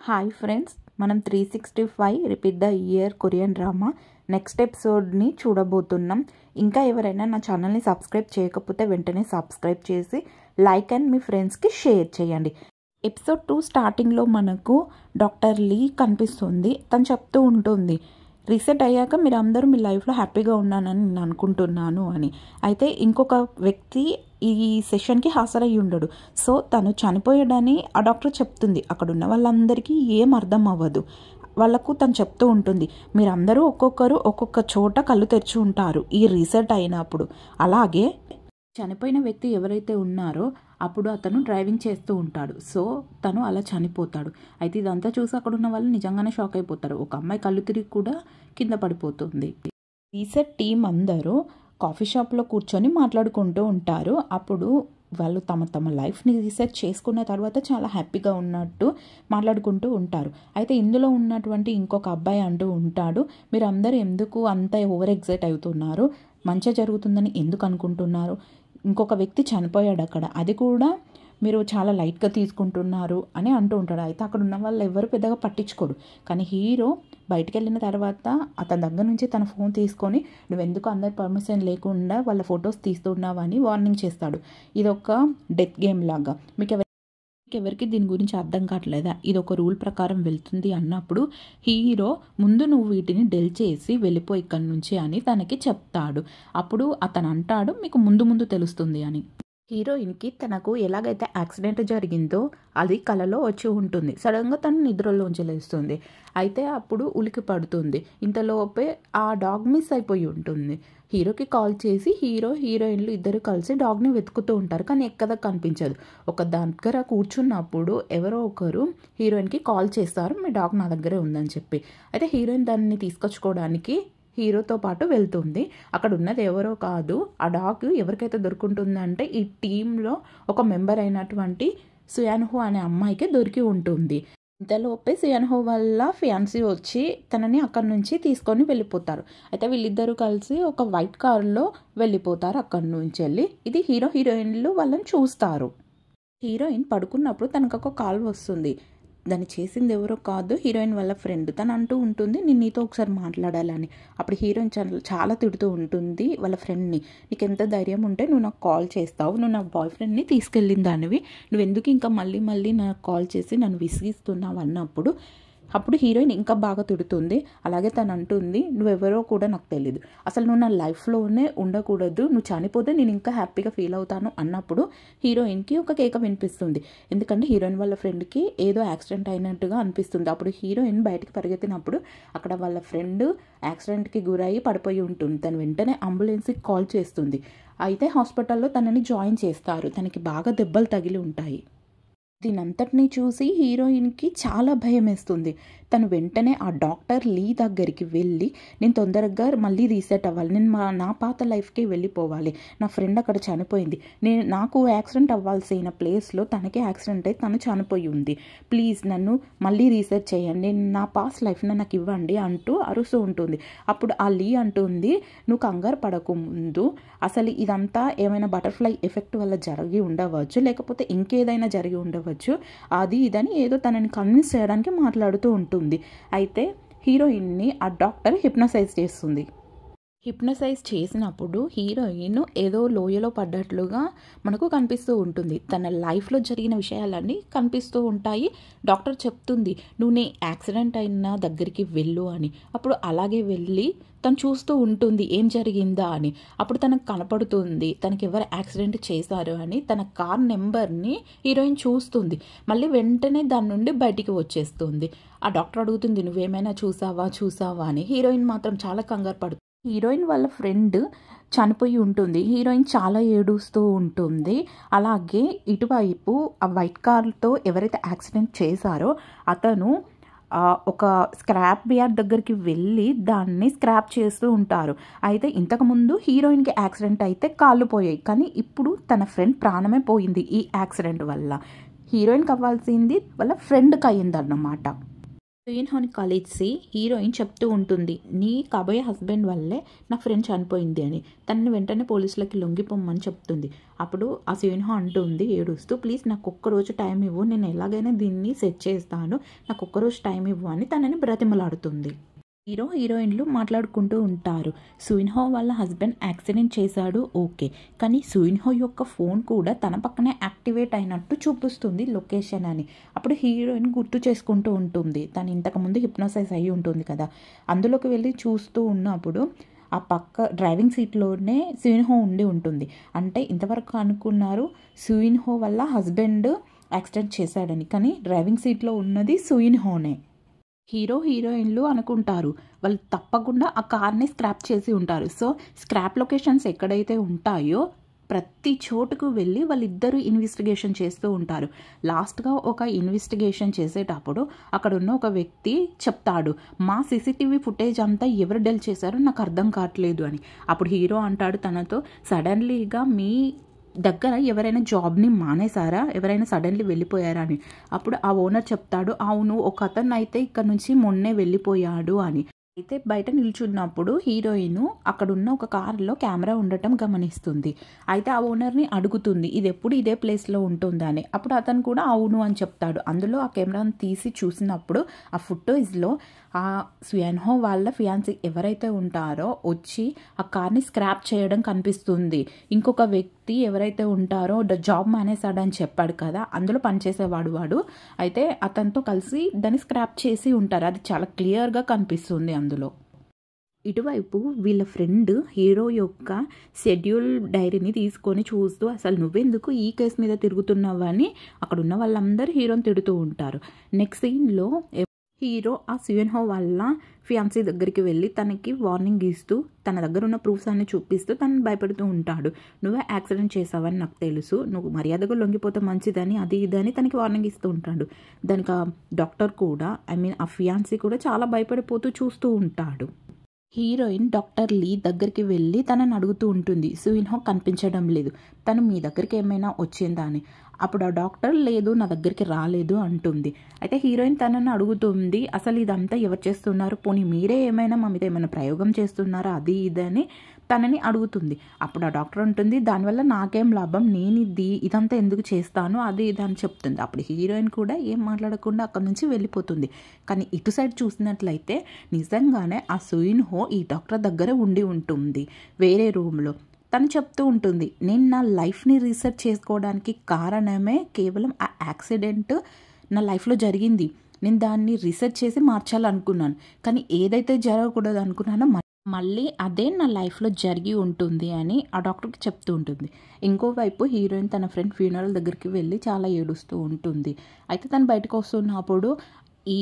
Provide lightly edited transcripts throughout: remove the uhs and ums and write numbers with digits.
Hi friends, మనం 365 repeat the year Korean drama next ఎపిసోడ్ని చూడబోతున్నాం. ఇంకా ఎవరైనా నా ఛానల్ని సబ్స్క్రైబ్ చేయకపోతే వెంటనే సబ్స్క్రైబ్ చేసి లైక్ అండ్ మీ ఫ్రెండ్స్కి షేర్ చేయండి. ఎపిసోడ్ 2 స్టార్టింగ్లో మనకు డాక్టర్ లీ కనిపిస్తుంది. తను చెప్తూ ఉంటుంది, రీసెట్ అయ్యాక మీరు అందరూ మీ లైఫ్లో హ్యాపీగా ఉన్నానని నేను అనుకుంటున్నాను అని. అయితే ఇంకొక వ్యక్తి ఈ సెషన్కి హాజరయ్యి ఉండడు. సో తను చనిపోయాడని ఆ డాక్టర్ చెప్తుంది. అక్కడ ఉన్న వాళ్ళందరికీ ఏం అర్థం అవ్వదు. వాళ్ళకు తను చెప్తూ ఉంటుంది, మీరందరూ ఒక్కొక్కరు ఒక్కొక్క చోట కళ్ళు తెరిచి ఉంటారు ఈ రీసెట్ అయినప్పుడు. అలాగే చనిపోయిన వ్యక్తి ఎవరైతే ఉన్నారో అప్పుడు అతను డ్రైవింగ్ చేస్తూ ఉంటాడు. సో తను అలా చనిపోతాడు. అయితే ఇదంతా చూసి అక్కడ ఉన్న వాళ్ళు నిజంగానే షాక్ అయిపోతారు. ఒక అమ్మాయి కళ్ళు తిరిగి కూడా కింద పడిపోతుంది. రీసెట్ టీం అందరూ కాఫీ షాప్లో కూర్చొని మాట్లాడుకుంటూ ఉంటారు. అప్పుడు వాళ్ళు తమ లైఫ్ని రీసెట్ చేసుకున్న తర్వాత చాలా హ్యాపీగా ఉన్నట్టు మాట్లాడుకుంటూ ఉంటారు. అయితే ఇందులో ఉన్నటువంటి ఇంకొక అబ్బాయి అంటూ ఉంటాడు, మీరు అందరూ ఎందుకు అంత ఓవర్ ఎగ్జైట్ అవుతున్నారు, మంచిగా జరుగుతుందని ఎందుకు అనుకుంటున్నారు, ఇంకొక వ్యక్తి చనిపోయాడు అక్కడ, అది కూడా మీరు చాలా లైట్గా తీసుకుంటున్నారు అని అంటూ ఉంటాడు. అయితే అక్కడ ఉన్న వాళ్ళు ఎవరు పెద్దగా పట్టించుకోడు. కానీ హీరో బయటికి వెళ్ళిన తర్వాత అతని దగ్గర నుంచి తన ఫోన్ తీసుకొని నువ్వెందుకు అందరి పర్మిషన్ లేకుండా వాళ్ళ ఫొటోస్ తీస్తున్నావు అని వార్నింగ్ చేస్తాడు. ఇది ఒక డెత్ గేమ్ లాగా. ఎవరికి దీని గురించి అర్థం కావట్లేదా, ఇది ఒక రూల్ ప్రకారం వెళ్తుంది అన్నప్పుడు హీరో ముందు నువ్వు వీటిని డెల్ చేసి వెళ్ళిపో ఇక్కడి నుంచి అని తనకి చెప్తాడు. అప్పుడు అతను అంటాడు, మీకు ముందు తెలుస్తుంది అని. హీరోయిన్కి తనకు ఎలాగైతే యాక్సిడెంట్ జరిగిందో అది కలలో వచ్చి ఉంటుంది. సడన్గా తను నిద్రలోంచి లేస్తుంది. అయితే అప్పుడు ఉలికి పడుతుంది. ఇంతలోపే ఆ డాగ్ మిస్ అయిపోయి ఉంటుంది. హీరోకి కాల్ చేసి హీరోయిన్లు ఇద్దరు కలిసి డాగ్ని వెతుకుతూ ఉంటారు. కానీ ఎక్కడ కనిపించదు. ఒక దగ్గర కూర్చున్నప్పుడు ఎవరో ఒకరు హీరోయిన్కి కాల్ చేస్తారు, మీ డాగ్ నా దగ్గరే ఉందని చెప్పి. అయితే హీరోయిన్ దాన్ని తీసుకొచ్చుకోవడానికి హీరోతో పాటు వెళ్తుంది. అక్కడ ఉన్నది ఎవరో కాదు, ఆ డాగ్ ఎవరికైతే దొరుకుంటుందంటే ఈ టీంలో ఒక మెంబర్ అయినటువంటి సుయాన్హో అనే అమ్మాయికి దొరికి ఉంటుంది. ఇంతలోపే సుయాన్హో వల్ల ఫియాన్సీ వచ్చి తనని అక్కడి నుంచి తీసుకొని వెళ్ళిపోతారు. అయితే వీళ్ళిద్దరూ కలిసి ఒక వైట్ కార్లో వెళ్ళిపోతారు అక్కడి నుంచి వెళ్ళి. ఇది హీరోయిన్లు వాళ్ళని చూస్తారు. హీరోయిన్ పడుకున్నప్పుడు తనకు ఒక కాల్ వస్తుంది. దాన్ని చేసింది ఎవరో కాదు, హీరోయిన్ వాళ్ళ ఫ్రెండ్. తను అంటూ ఉంటుంది, నేను నీతో ఒకసారి మాట్లాడాలని. అప్పుడు హీరోయిన్ చాలా తిడుతూ ఉంటుంది వాళ్ళ ఫ్రెండ్ని, నీకు ఎంత ధైర్యం ఉంటే నువ్వు నాకు కాల్ చేస్తావు, నువ్వు నా బాయ్ ఫ్రెండ్ని తీసుకెళ్ళిన దానివి, నువ్వు ఎందుకు ఇంకా మళ్ళీ నాకు కాల్ చేసి నన్ను విసిగిస్తున్నావు అన్నప్పుడు అప్పుడు హీరోయిన్ ఇంకా బాగా తిడుతుంది. అలాగే తను అంటుంది, నువ్వెవరో కూడా నాకు తెలియదు, అసలు నువ్వు నా లైఫ్లోనే ఉండకూడదు, నువ్వు చనిపోతే నేను ఇంకా హ్యాపీగా ఫీల్ అవుతాను అన్నప్పుడు హీరోయిన్కి ఒక కేక వినిపిస్తుంది. ఎందుకంటే హీరోయిన్ వాళ్ళ ఫ్రెండ్కి ఏదో యాక్సిడెంట్ అయినట్టుగా అనిపిస్తుంది. అప్పుడు హీరోయిన్ బయటికి పరిగెత్తినప్పుడు అక్కడ వాళ్ళ ఫ్రెండ్ యాక్సిడెంట్కి గురయ్యి పడిపోయి ఉంటుంది. తను వెంటనే అంబులెన్స్కి కాల్ చేస్తుంది. అయితే హాస్పిటల్లో తనని జాయిన్ చేస్తారు. తనకి బాగా దెబ్బలు తగిలి ఉంటాయి. దీనంతటినీ చూసి హీరోయిన్కి చాలా భయం వేస్తుంది. తను వెంటనే ఆ డాక్టర్ లీ దగ్గరికి వెళ్ళి, నేను తొందరగా మళ్ళీ రీసెట్ అవ్వాలి, నేను నా పాత లైఫ్కి వెళ్ళిపోవాలి, నా ఫ్రెండ్ అక్కడ చనిపోయింది, నాకు యాక్సిడెంట్ అవ్వాల్సిన ప్లేస్లో తనకే యాక్సిడెంట్ అయి తను చనిపోయి ఉంది, ప్లీజ్ నన్ను మళ్ళీ రీసెట్ చేయండి, నా పాస్ట్ లైఫ్ని నాకు ఇవ్వండి అంటూ అరుస్తూ ఉంటుంది. అప్పుడు ఆ లీ అంటుంది, నువ్వు కంగారు పడకు, ముందు అసలు ఇదంతా ఏమైనా బటర్ఫ్లై ఎఫెక్ట్ వల్ల జరిగి ఉండవచ్చు, లేకపోతే ఇంకేదైనా జరిగి ఉండవచ్చు, అది ఇదని ఏదో తనని కన్విన్స్ చేయడానికి మాట్లాడుతూ ఉంటుంది. అయితే హీరోయిన్ని ఆ డాక్టర్ హిప్నోసైజ్ చేస్తుంది. హిప్నోసైజ్ చేసినప్పుడు హీరోయిన్ ఏదో లోయలో పడ్డట్లుగా మనకు కనిపిస్తూ ఉంటుంది. తన లైఫ్లో జరిగిన విషయాలన్నీ కనిపిస్తూ ఉంటాయి. డాక్టర్ చెప్తుంది, నువ్వు నీ యాక్సిడెంట్ అయిన దగ్గరికి వెళ్ళు అని. అప్పుడు అలాగే వెళ్ళి తను చూస్తూ ఉంటుంది ఏం జరిగిందా అని. అప్పుడు తనకు కనపడుతుంది తనకి ఎవరు యాక్సిడెంట్ చేశారు అని. తన కార్ నెంబర్ని హీరోయిన్ చూస్తుంది. మళ్ళీ వెంటనే దాని నుండి బయటికి వచ్చేస్తుంది. ఆ డాక్టర్ అడుగుతుంది, నువ్వేమైనా చూసావా అని. హీరోయిన్ మాత్రం చాలా కంగారు పడుతుంది. హీరోయిన్ వాళ్ళ ఫ్రెండ్ చనిపోయి ఉంటుంది. హీరోయిన్ చాలా ఏడుస్తూ ఉంటుంది. అలాగే ఇటువైపు ఆ వైట్ కార్తో ఎవరైతే యాక్సిడెంట్ చేశారో అతను ఒక స్క్రాప్ యార్డ్ దగ్గరికి వెళ్ళి దాన్ని స్క్రాప్ చేస్తూ ఉంటారు. అయితే ఇంతకుముందు హీరోయిన్కి యాక్సిడెంట్ అయితే కాళ్ళు పోయాయి, కానీ ఇప్పుడు తన ఫ్రెండ్ ప్రాణమే పోయింది ఈ యాక్సిడెంట్ వల్ల. హీరోయిన్కి అవ్వాల్సింది వాళ్ళ ఫ్రెండ్కి అయ్యిందన్నమాట. సుయిన్హోని కలిసి హీరోయిన్ చెప్తూ ఉంటుంది, నీ కాబోయే హస్బెండ్ వల్లే నా ఫ్రెండ్ చనిపోయింది అని. తనని వెంటనే పోలీసులకి లొంగిపోమ్మని చెప్తుంది. అప్పుడు ఆ సుయిన్హో అంటుంది ఏడుస్తూ, ప్లీజ్ నాకు ఒక్కరోజు టైం ఇవ్వు, నేను ఎలాగైనా దీన్ని సెట్ చేస్తాను, నాకు ఒక్కరోజు టైం ఇవ్వు అని తనని బ్రతిమలాడుతుంది. హీరో హీరోయిన్లు మాట్లాడుకుంటూ ఉంటారు. సుయిన్హో వాళ్ళ హస్బెండ్ యాక్సిడెంట్ చేశాడు ఓకే, కానీ సుయిన్హో యొక్క ఫోన్ కూడా తన పక్కనే యాక్టివేట్ అయినట్టు చూపిస్తుంది లొకేషన్ అని. అప్పుడు హీరోయిన్ గుర్తు చేసుకుంటూ ఉంటుంది, తను ఇంతకుముందు హిప్నోసైజ్ అయ్యి ఉంటుంది కదా, అందులోకి వెళ్ళి చూస్తూ ఉన్నప్పుడు ఆ పక్క డ్రైవింగ్ సీట్లోనే సుయిన్హో ఉండి ఉంటుంది. అంటే ఇంతవరకు అనుకున్నారు సుయిన్హో వల్ల హస్బెండ్ యాక్సిడెంట్ చేశాడని, కానీ డ్రైవింగ్ సీట్లో ఉన్నది సుయిన్హోనే. హీరో హీరోయిన్లు అనుకుంటారు వాళ్ళు తప్పకుండా ఆ కార్ని స్క్రాప్ చేసి ఉంటారు. సో స్క్రాప్ లొకేషన్స్ ఎక్కడైతే ఉంటాయో ప్రతి చోటుకు వెళ్ళి వాళ్ళిద్దరూ ఇన్వెస్టిగేషన్ చేస్తూ ఉంటారు. లాస్ట్గా ఒక ఇన్వెస్టిగేషన్ చేసేటప్పుడు అక్కడ ఉన్న ఒక వ్యక్తి చెప్తాడు, మా సీసీటీవీ ఫుటేజ్ అంతా ఎవరు డెల్ చేశారో నాకు అర్థం కావట్లేదు అని. అప్పుడు హీరో అంటాడు తనతో, సడన్లీగా మీ దగ్గర ఎవరైనా జాబ్ని మానేశారా, ఎవరైనా సడన్లీ వెళ్ళిపోయారా అని. అప్పుడు ఆ ఓనర్ చెప్తాడు, అవును ఒక అతను అయితే ఇక్కడ నుంచి మొన్నే వెళ్ళిపోయాడు అని. అయితే బయట నిల్చున్నప్పుడు హీరోయిన్ అక్కడున్న ఒక కారులో కెమెరా ఉండటం గమనిస్తుంది. అయితే ఆ ఓనర్ని అడుగుతుంది, ఇది ఎప్పుడు ఇదే ప్లేస్లో ఉంటుందా అని. అప్పుడు అతను కూడా అవును అని చెప్తాడు. అందులో ఆ కెమెరాను తీసి చూసినప్పుడు ఆ ఫుటేజ్లో ఆ సుయిన్హో వాళ్ళ ఫియాన్సీ ఎవరైతే ఉంటారో వచ్చి ఆ కార్ని స్క్రాప్ చేయడం కనిపిస్తుంది. ఇంకొక వ్యక్తి ఎవరైతే ఉంటారో జాబ్ మానేశాడని చెప్పాడు కదా, అందులో పనిచేసేవాడు వాడు, అయితే అతనితో కలిసి దాన్ని స్క్రాప్ చేసి ఉంటారు. అది చాలా క్లియర్గా కనిపిస్తుంది అందులో. ఇటువైపు వీళ్ళ ఫ్రెండ్ హీరో యొక్క షెడ్యూల్ డైరీని తీసుకొని చూస్తూ, అసలు నువ్వెందుకు ఈ కేసు మీద తిరుగుతున్నావు అని అక్కడ ఉన్న వాళ్ళందరూ హీరోని తిడుతూ ఉంటారు. నెక్స్ట్ సీన్లో హీరో ఆ సుయిన్హో వాళ్ళ ఫియాన్సీ దగ్గరికి వెళ్ళి తనకి వార్నింగ్ ఇస్తూ తన దగ్గర ఉన్న ప్రూఫ్స్ అన్ని చూపిస్తూ తనని భయపెడుతూ ఉంటాడు. నువ్వే యాక్సిడెంట్ చేసావని నాకు తెలుసు, నువ్వు మర్యాదగా లొంగిపోతే మంచిదని అది ఇదని తనకి వార్నింగ్ ఇస్తూ ఉంటాడు. దానికి ఆ డాక్టర్ కూడా ఆ ఫియాన్సీ కూడా చాలా భయపడిపోతూ చూస్తూ ఉంటాడు. హీరోయిన్ డాక్టర్ లీ దగ్గరికి వెళ్ళి తనని అడుగుతూ ఉంటుంది, సుయిన్హో కనిపించడం లేదు, తను మీ దగ్గరికి ఏమైనా వచ్చిందా అని. అప్పుడు ఆ డాక్టర్ లేదు నా దగ్గరికి రాలేదు అంటుంది. అయితే హీరోయిన్ తనని అడుగుతుంది, అసలు ఇదంతా ఎవరు చేస్తున్నారు, పోనీ మీరే ఏమైనా మా మీద ఏమైనా ప్రయోగం చేస్తున్నారా అది ఇదని తనని అడుగుతుంది. అప్పుడు ఆ డాక్టర్ ఉంటుంది, దానివల్ల నాకేం లాభం, నేను ఇదంతా ఎందుకు చేస్తాను అది ఇది అని చెప్తుంది. అప్పుడు హీరోయిన్ కూడా ఏం మాట్లాడకుండా అక్కడి నుంచి వెళ్ళిపోతుంది. కానీ ఇటు సైడ్ చూసినట్లయితే నిజంగానే ఆ సుయిన్హో ఈ డాక్టర్ దగ్గర ఉండి ఉంటుంది వేరే రూమ్లో. తను చెప్తూ ఉంటుంది, నేను నా లైఫ్ని రీసెర్చ్ చేసుకోవడానికి కారణమే కేవలం ఆ యాక్సిడెంట్ నా లైఫ్లో జరిగింది, నేను దాన్ని రీసెర్చ్ చేసి మార్చాలనుకున్నాను, కానీ ఏదైతే జరగకూడదు అనుకున్నానో మళ్ళీ అదే నా లైఫ్లో జరిగి ఉంటుంది అని ఆ డాక్టర్కి చెప్తూ ఉంటుంది. ఇంకోవైపు హీరోయిన్ తన ఫ్రెండ్ ఫ్యూనరల్ దగ్గరికి వెళ్ళి చాలా ఏడుస్తూ ఉంటుంది. అయితే తను బయటకు వస్తున్నప్పుడు ఈ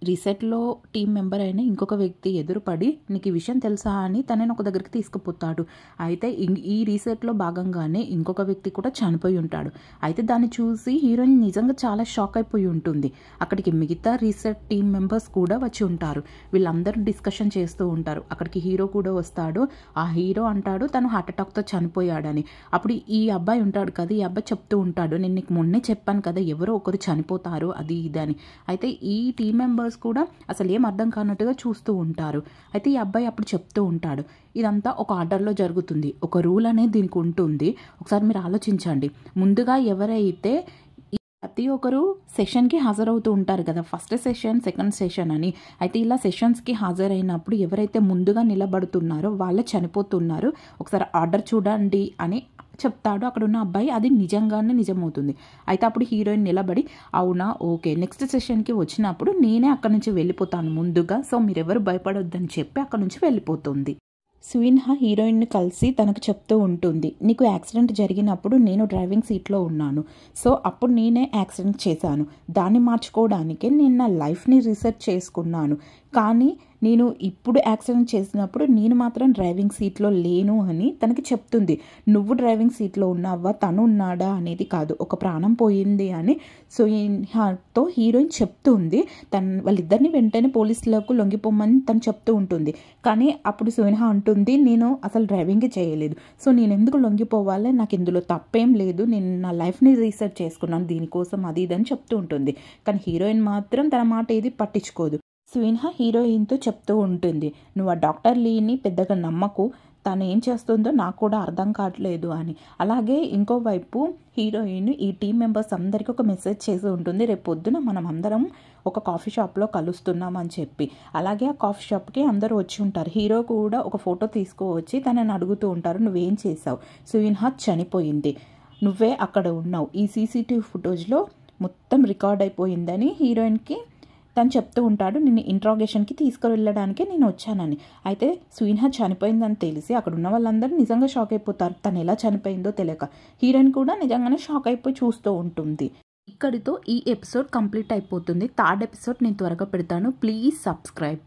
రీసెట్లో టీం మెంబర్ అయిన ఇంకొక వ్యక్తి ఎదురుపడి నీకు ఈ విషయం తెలుసా అని తనని ఒక దగ్గరికి తీసుకుపోతాడు. అయితే ఈ రీసెట్లో భాగంగానే ఇంకొక వ్యక్తి కూడా చనిపోయి ఉంటాడు. అయితే దాన్ని చూసి హీరోయిన్ నిజంగా చాలా షాక్ అయిపోయి ఉంటుంది. అక్కడికి మిగతా రీసెట్ టీం మెంబర్స్ కూడా వచ్చి ఉంటారు. వీళ్ళందరూ డిస్కషన్ చేస్తూ ఉంటారు. అక్కడికి హీరో కూడా వస్తాడు. ఆ హీరో అంటాడు తను హార్ట్ అటాక్తో చనిపోయాడని. అప్పుడు ఈ అబ్బాయి ఉంటాడు కదా, ఈ అబ్బాయి చెప్తూ ఉంటాడు, నేను నీకు మొన్నే చెప్పాను కదా ఎవరో ఒకరు చనిపోతారు అది ఇది అని. అయితే ఈ టీం మెంబర్స్ కూడా అసలు ఏం అర్థం కానట్టుగా చూస్తూ ఉంటారు. అయితే ఈ అబ్బాయి అప్పుడు చెప్తూ ఉంటాడు, ఇదంతా ఒక ఆర్డర్లో జరుగుతుంది, ఒక రూల్ అనేది దీనికి ఉంటుంది, ఒకసారి మీరు ఆలోచించండి. ముందుగా ఎవరైతే ప్రతి ఒక్కరు సెషన్కి హాజరవుతూ ఉంటారు కదా, ఫస్ట్ సెషన్ సెకండ్ సెషన్ అని. అయితే ఇలా సెషన్స్కి హాజరైనప్పుడు ఎవరైతే ముందుగా నిలబడుతున్నారో వాళ్ళే చనిపోతున్నారు, ఒకసారి ఆర్డర్ చూడండి అని చెప్తాడు అక్కడ ఉన్న అబ్బాయి. అది నిజంగానే నిజమవుతుంది. అయితే అప్పుడు హీరోయిన్ నిలబడి అవునా ఓకే నెక్స్ట్ సెషన్కి వచ్చినప్పుడు నేనే అక్కడి నుంచి వెళ్ళిపోతాను ముందుగా, సో మీరెవరు భయపడొద్దని చెప్పి అక్కడ నుంచి వెళ్ళిపోతుంది. సుయిన్హో హీరోయిన్ని కలిసి తనకు చెప్తూ ఉంటుంది, నీకు యాక్సిడెంట్ జరిగినప్పుడు నేను డ్రైవింగ్ సీట్లో ఉన్నాను, సో అప్పుడు నేనే యాక్సిడెంట్ చేశాను, దాన్ని మార్చుకోవడానికే నేను నా లైఫ్ని రీసెర్చ్ చేసుకున్నాను, కానీ నేను ఇప్పుడు యాక్సిడెంట్ చేసినప్పుడు నేను మాత్రం డ్రైవింగ్ సీట్లో లేను అని తనకి చెప్తుంది. నువ్వు డ్రైవింగ్ సీట్లో ఉన్నావా, తను ఉన్నాడా అనేది కాదు, ఒక ప్రాణం పోయింది అని సుయిన్హాతో హీరోయిన్ చెప్తుంది. వాళ్ళిద్దరిని వెంటనే పోలీసులకు లొంగిపోమని తను చెప్తూ ఉంటుంది. కానీ అప్పుడు సుయిన్హా అంటుంది, నేను అసలు డ్రైవింగ్ చేయలేదు, సో నేను ఎందుకు లొంగిపోవాలి, నాకు ఇందులో తప్పేం లేదు, నేను నా లైఫ్ని రీసెర్చ్ చేసుకున్నాను దీనికోసం, అది ఇదని చెప్తూ ఉంటుంది. కానీ హీరోయిన్ మాత్రం తన మాట ఏది పట్టించుకోదు. సుయిన్హా హీరోయిన్తో చెప్తూ ఉంటుంది, నువ్వు ఆ డాక్టర్ లీని పెద్దగా నమ్మకు, తను ఏం చేస్తుందో నాకు కూడా అర్థం కావట్లేదు అని. అలాగే ఇంకోవైపు హీరోయిన్ ఈ టీం మెంబర్స్ అందరికీ ఒక మెసేజ్ చేసి ఉంటుంది, రేపు పొద్దున మనం అందరం ఒక కాఫీ షాప్లో కలుస్తున్నాం అని చెప్పి. అలాగే ఆ కాఫీ షాప్కి అందరూ వచ్చి ఉంటారు. హీరో కూడా ఒక ఫోటో తీసుకువచ్చి తనని అడుగుతూ ఉంటారు, నువ్వేం చేసావు, సుయిన్హా చనిపోయింది, నువ్వే అక్కడ ఉన్నావు, ఈ సీసీటీవీ ఫుటేజ్లో మొత్తం రికార్డ్ అయిపోయిందని హీరోయిన్కి తను చెప్తూ ఉంటాడు. నేను ఇంట్రాగేషన్కి తీసుకువెళ్ళడానికి నేను వచ్చానని. అయితే సుయిన్హా చనిపోయిందని తెలిసి అక్కడ ఉన్న వాళ్ళందరూ నిజంగా షాక్ అయిపోతారు, తను ఎలా చనిపోయిందో తెలియక. హీరోయిన్ కూడా నిజంగానే షాక్ అయిపోయి చూస్తూ ఉంటుంది. ఇక్కడితో ఈ ఎపిసోడ్ కంప్లీట్ అయిపోతుంది. థర్డ్ ఎపిసోడ్ నేను త్వరగా పెడతాను. Please subscribe.